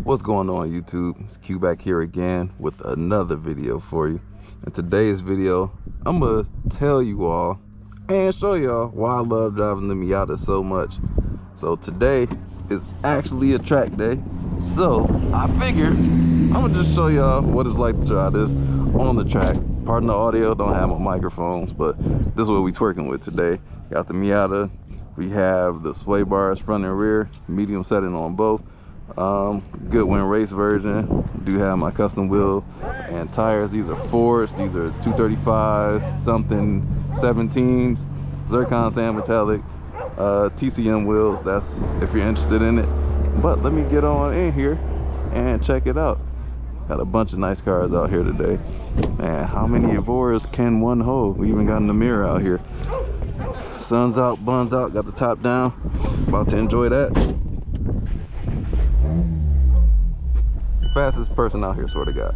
What's going on YouTube? It's Q back here again with another video for you. In today's video, I'm gonna tell you all and show y'all why I love driving the Miata so much. So today is actually a track day, so I figured I'm gonna just show y'all what it's like to drive this on the track. Pardon the audio, don't have my microphones, but this is what we twerking with today. Got the Miata, we have the sway bars front and rear, medium setting on both. Goodwin race version. Do have my custom wheel and tires. These are Fords. These are 235 something 17s, zircon sand metallic, TCM wheels. That's if you're interested in it. But let me get on in here and check it out. Got a bunch of nice cars out here today. Man, how many Evoras can one hold? We even got an mirror out here. Sun's out, buns out, got the top down. About to enjoy that. Fastest person out here, swear to God.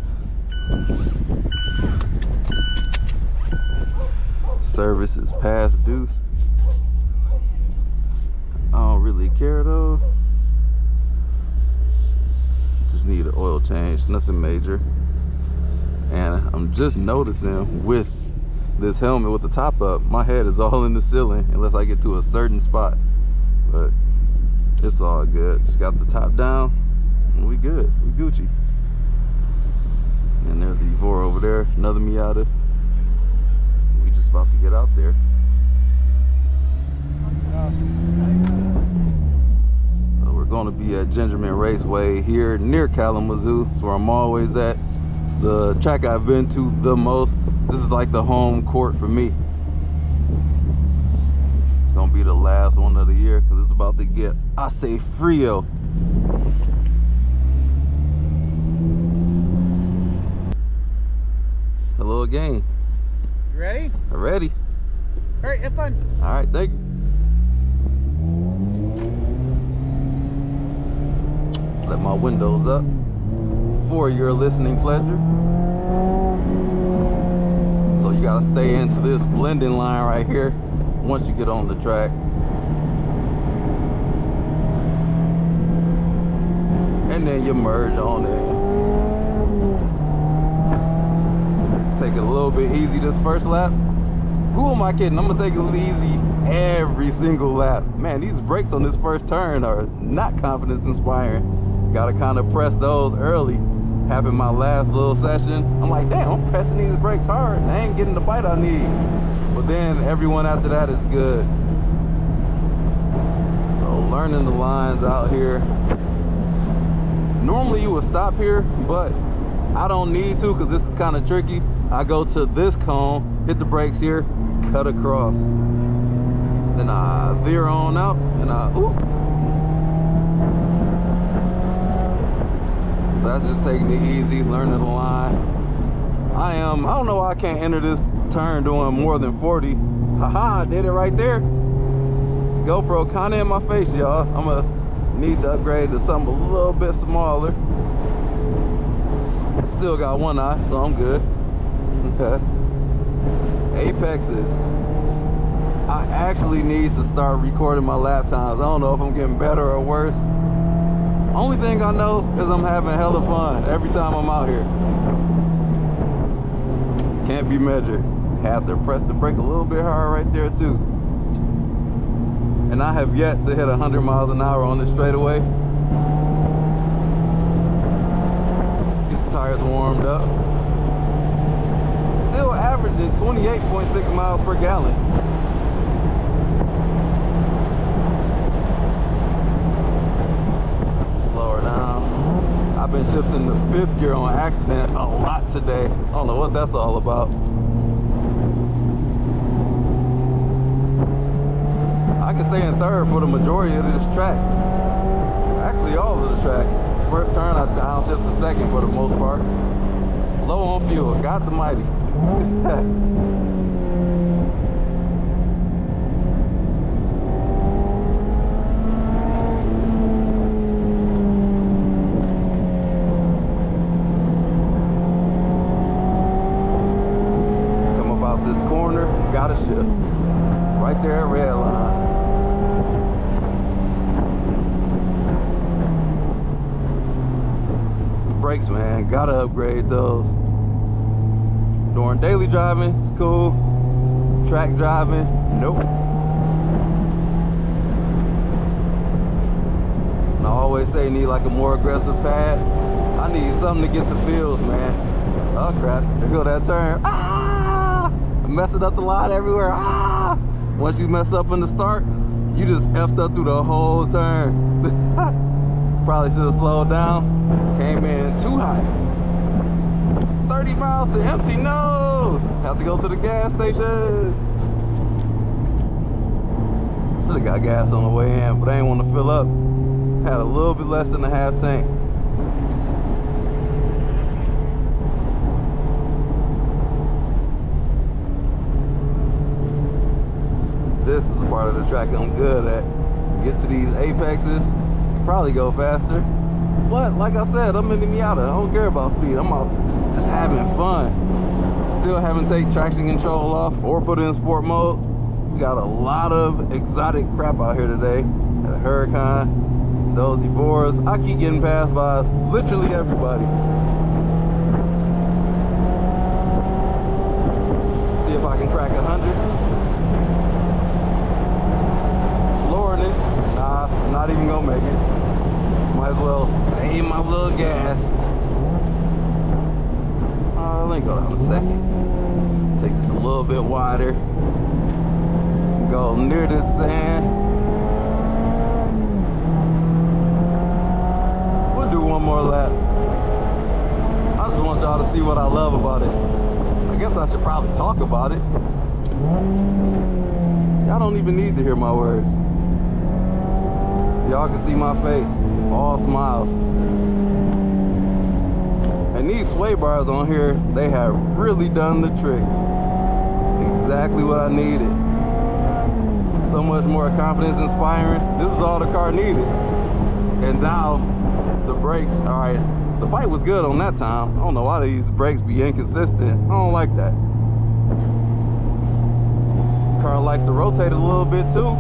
Service is past due. I don't really care though. Just need an oil change, nothing major. And I'm just noticing with this helmet with the top up, my head is all in the ceiling unless I get to a certain spot. But it's all good. Just got the top down. We good, we Gucci. And there's the Evora over there, another Miata. We just about to get out there. So we're gonna be at Gingerman Raceway here near Kalamazoo. That's where I'm always at. It's the track I've been to the most. This is like the home court for me. It's gonna be the last one of the year because it's about to get, I say, frio. Hello again. You ready? I'm ready. All right, have fun. All right, thank you. Let my windows up for your listening pleasure. So you gotta stay into this blending line right here once you get on the track. And then you merge on in. Take it a little bit easy this first lap. Who am I kidding? I'm gonna take it easy every single lap. Man, these brakes on this first turn are not confidence inspiring. Gotta kind of press those early. Having my last little session, I'm like, damn, I'm pressing these brakes hard. I ain't getting the bite I need. But then everyone after that is good. So learning the lines out here. Normally you would stop here, but I don't need to because this is kind of tricky. I go to this cone, hit the brakes here, cut across. Then I veer on out and oop. That's just taking it easy, learning the line. I don't know why I can't enter this turn doing more than 40. Haha, I did it right there. It's GoPro kind of in my face, y'all. I'm gonna need to upgrade to something a little bit smaller. Still got one eye, so I'm good. Apexes. I actually need to start recording my lap times. I don't know if I'm getting better or worse. Only thing I know is I'm having hella fun every time I'm out here. Can't be measured. Have to press the brake a little bit hard right there too. And I have yet to hit 100 miles an hour on this straightaway. Get the tires warmed up. Still averaging 28.6 miles per gallon. Slow her down. I've been shifting to 5th gear on accident a lot today. I don't know what that's all about. I can stay in 3rd for the majority of this track. Actually, all of the track. First turn, I downshift to 2nd for the most part. Low on fuel, got the mighty. Come about this corner, gotta shift. Right there at red line. brakes, man. Gotta upgrade those. During daily driving, it's cool. Track driving, nope. And I always say need like a more aggressive pad. I need something to get the feels, man. Oh crap, there go that turn. Ah! I'm messing up the line everywhere. Ah! Once you mess up in the start, you just effed up through the whole turn. Probably should have slowed down. Came in too high. 30 miles to empty, no! Have to go to the gas station. Should've got gas on the way in, but I ain't want to fill up. Had a little bit less than a half tank. This is the part of the track I'm good at. Get to these apexes, probably go faster. But like I said, I'm in the Miata. I don't care about speed. I'm out just having fun. Still haven't taken traction control off or put it in sport mode. We got a lot of exotic crap out here today. Got a Huracan, those Devores. I keep getting passed by literally everybody. See if I can crack 100. Lowering it. Nah, I'm not even gonna make it. Might as well save my little gas. Let me go down a second. Take this a little bit wider. Go near this sand. We'll do one more lap. I just want y'all to see what I love about it. I guess I should probably talk about it. Y'all don't even need to hear my words. Y'all can see my face. All smiles. And these sway bars on here, they have really done the trick. Exactly what I needed. So much more confidence inspiring. This is all the car needed. And now the brakes, all right, the bike was good on that time. I don't know why these brakes be inconsistent. I don't like that. Car likes to rotate a little bit too.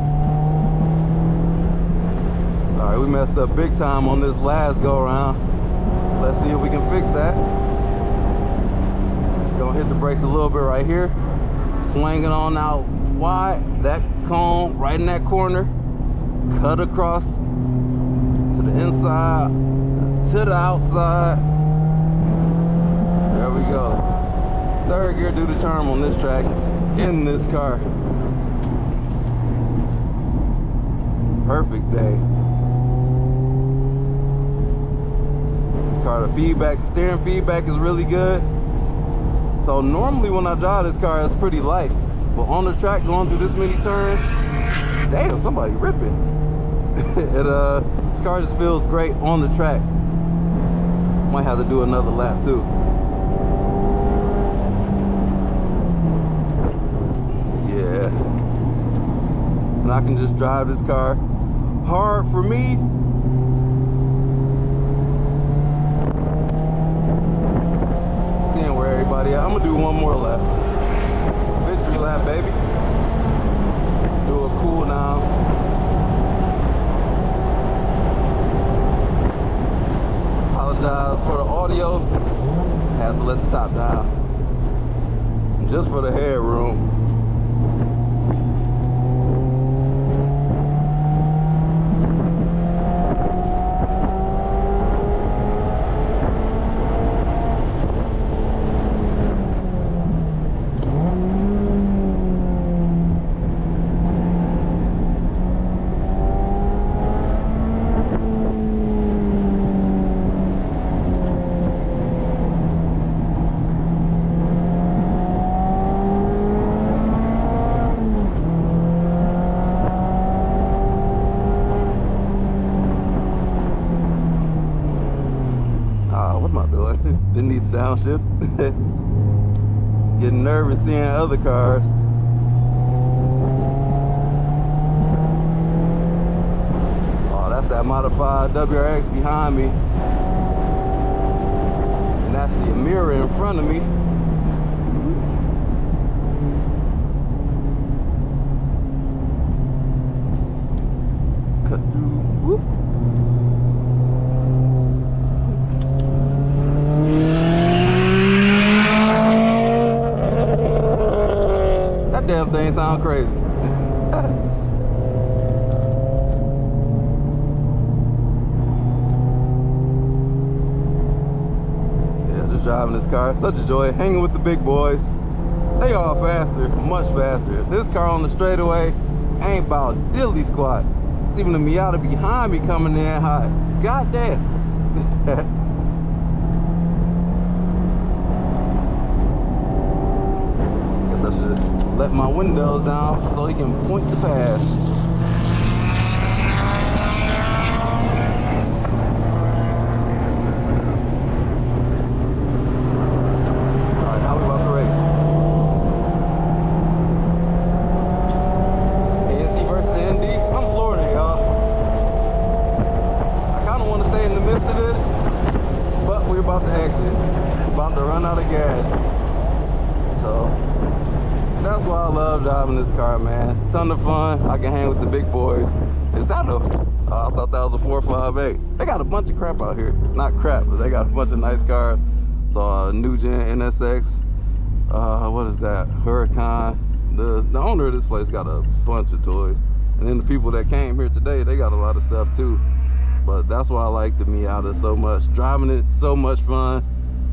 All right, we messed up big time on this last go around. Let's see if we can fix that. Gonna hit the brakes a little bit right here. Swinging on out wide. That cone right in that corner. Cut across to the inside, to the outside. There we go. Third gear do the charm on this track, in this car. Perfect day. Car, the feedback, steering feedback is really good. So normally when I drive this car, it's pretty light, but on the track going through this many turns, damn, somebody ripping. This car just feels great on the track. Might have to do another lap too. Yeah, and I can just drive this car hard for me. Everybody, I'm gonna do one more lap. Victory lap, baby. Do a cool down. Apologize for the audio. Had to let the top down. Just for the headroom. Didn't need to downshift. Getting nervous seeing other cars. Oh, that's that modified WRX behind me. And that's the mirror in front of me. Cut through. Whoop. damn thing sound crazy. Yeah, just driving this car, such a joy. Hanging with the big boys. They all faster, much faster. This car on the straightaway ain't about diddly squat. It's even the Miata behind me coming in hot. God damn. Guess I should let my windows down so he can point the pass. Alright, now we about to race. NC versus ND. I'm Florida, y'all. I kind of want to stay in the midst of this, but we're about to exit. About to run out of gas. So that's why I love driving this car, man. Ton of fun. I can hang with the big boys. Is that a I thought that was a 458. They got a bunch of crap out here. Not crap, but they got a bunch of nice cars. Saw a new gen NSX. What is that? Huracan. The owner of this place got a bunch of toys. And then the people that came here today, they got a lot of stuff too. But that's why I like the Miata so much. Driving it, so much fun.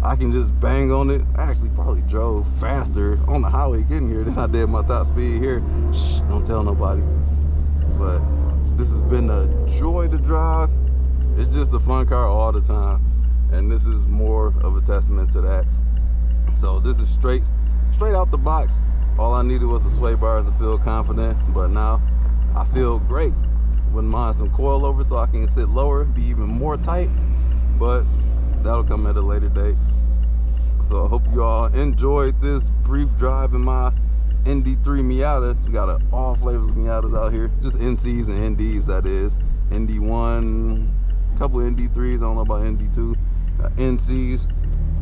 I can just bang on it. I actually probably drove faster on the highway getting here than I did my top speed here. Shh, don't tell nobody. But this has been a joy to drive. It's just a fun car all the time. And this is more of a testament to that. So this is straight out the box. All I needed was the sway bars to feel confident. But now I feel great. Wouldn't mind some coilover so I can sit lower, be even more tight. But that'll come at a later date. So I hope you all enjoyed this brief drive in my ND3 Miata. We got all flavors of Miatas out here, just NCs and NDs, that is. ND1, a couple of ND3s, I don't know about ND2. NCs,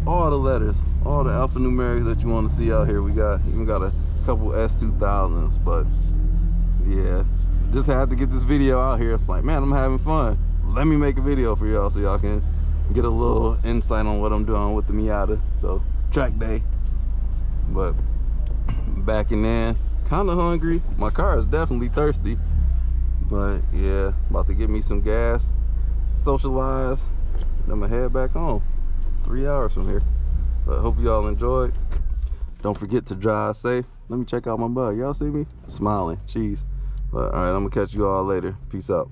all the letters, all the alphanumerics that you want to see out here. We even got a couple S2000s, but yeah, just had to get this video out here. Like, man, I'm having fun. Let me make a video for y'all so y'all can get a little insight on what I'm doing with the Miata. So track day, but backing in, kind of hungry. My car is definitely thirsty, but yeah, about to get me some gas, socialize, then I'm gonna head back home. 3 hours from here. But hope you all enjoyed. Don't forget to drive safe. Let me check out my bug. Y'all see me smiling? Cheese. But all right, I'm gonna catch you all later. Peace out.